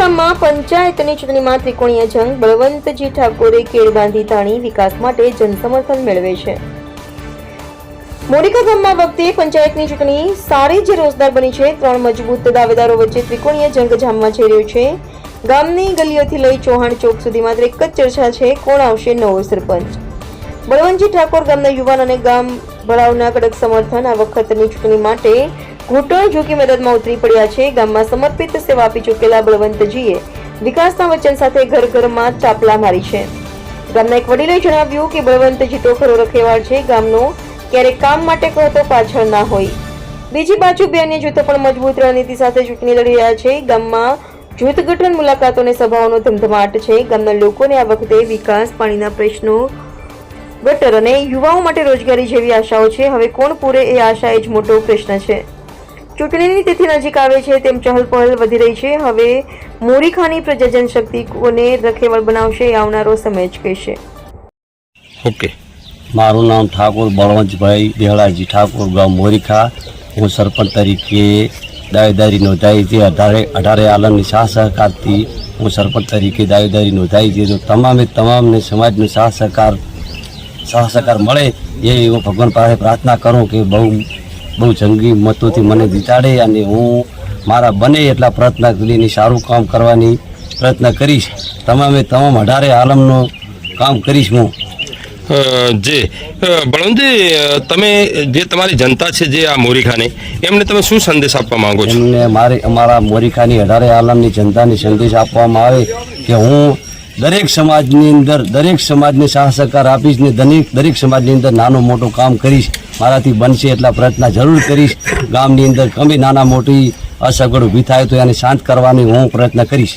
ગામમાં પંચાયતની ચૂંટણીમાં ત્રિકોણીય જંગ, બળવંતજી ઠાકોરે કેળ બાંધી તાણી, વિકાસ માટે જનસમર્થન મેળવે છે। મોરિકા ગામમાં વખતે પંચાયતની ચૂંટણી સારી જ રોજદાર બની છે। 3 મજબૂત દાવેદારો વચ્ચે ત્રિકોણીય જંગ જામમાં જઈ રહ્યો છે। ગામની ગલીઓથી લઈ ચૌહાણ ચોક સુધી માત્ર એક જ ચર્ચા છે, કોણ આવશે નવો સરપંચ। બળવંતજી ઠાકોર ગામના યુવાન અને ગામ ભળાવના કડક સમર્થન। આ વખતની ચૂંટણી માટે ઘૂંટણ ઝૂકી મેદાનમાં ઉતરી પડ્યા છે। ગામમાં સમર્પિત સેવા આપી ચૂકેલા બળવંતજીએ વિકાસના વચન સાથે ઘર ઘરમાં ચાપલા મારી છે। ગામના એક વડીલે જણાવ્યું કે બળવંતજી તો ખરો રખેવાળ છે, ગામનો ક્યારેક કામ માટે કહો તો પાછળ ના હોય। બીજી બાજુ બે અન્ય જૂથો પણ મજબૂત રણનીતિ સાથે ચૂંટણી લડી રહ્યા છે। ગામમાં જૂથ ગઠન, મુલાકાતો અને સભાઓનો ધમધમાટ છે। ગામના લોકોને આ વખતે વિકાસ, પાણીના પ્રશ્નો, ગટર અને યુવાઓ માટે રોજગારી જેવી આશાઓ છે। હવે કોણ પૂરે એ આશા એ જ મોટો પ્રશ્ન છે। ચૂંટણીની તિથિ નજીક આવે છે તેમ ચહલપહલ વધી રહી છે। હવે મોરીખાની પ્રજાજન શક્તિ કોને રખેવાળ બનાવશે એ આવનારો સમય જ કહેશે। ઓકે, મારું નામ ઠાકોર બળવંતભાઈ દેહળાજી ઠાકોર, ગામ મોરીખા। હું સરપંચ તરીકે દાવેદારી નોંધાઈ છે। 18 આલમની સાથ સહકારથી હું સરપંચ તરીકે દાવેદારી નોંધાઈ છે। તો તમામને સમાજનો સાથ સહકાર મળે એ હું ભગવાન પાસે પ્રાર્થના કરું કે બહુ જંગી મતોથી મને જીતાડે અને હું મારા બને એટલા પ્રયત્ન કરીને સારું કામ કરવાની પ્રયત્ન કરીશ। તમામ 18 આલમનું કામ કરીશ હું। બળવંતજી, તમે જે તમારી જનતા છે જે આ મોરીખાની, એમને તમે શું સંદેશ આપવા માંગો છો? એમને અમારા મોરીખાની 18 આલમની જનતાને સંદેશ આપવામાં આવે કે હું દરેક સમાજને સાથ સહકાર આપીશ ને દરેક સમાજની અંદર નાનું મોટું કામ કરીશ। મારાથી બનશે એટલા પ્રયત્ન જરૂર કરીશ। ગામની અંદર ગમે નાના મોટી અસગવડ ઊભી થાય તો એને શાંત કરવાની હું પ્રયત્ન કરીશ।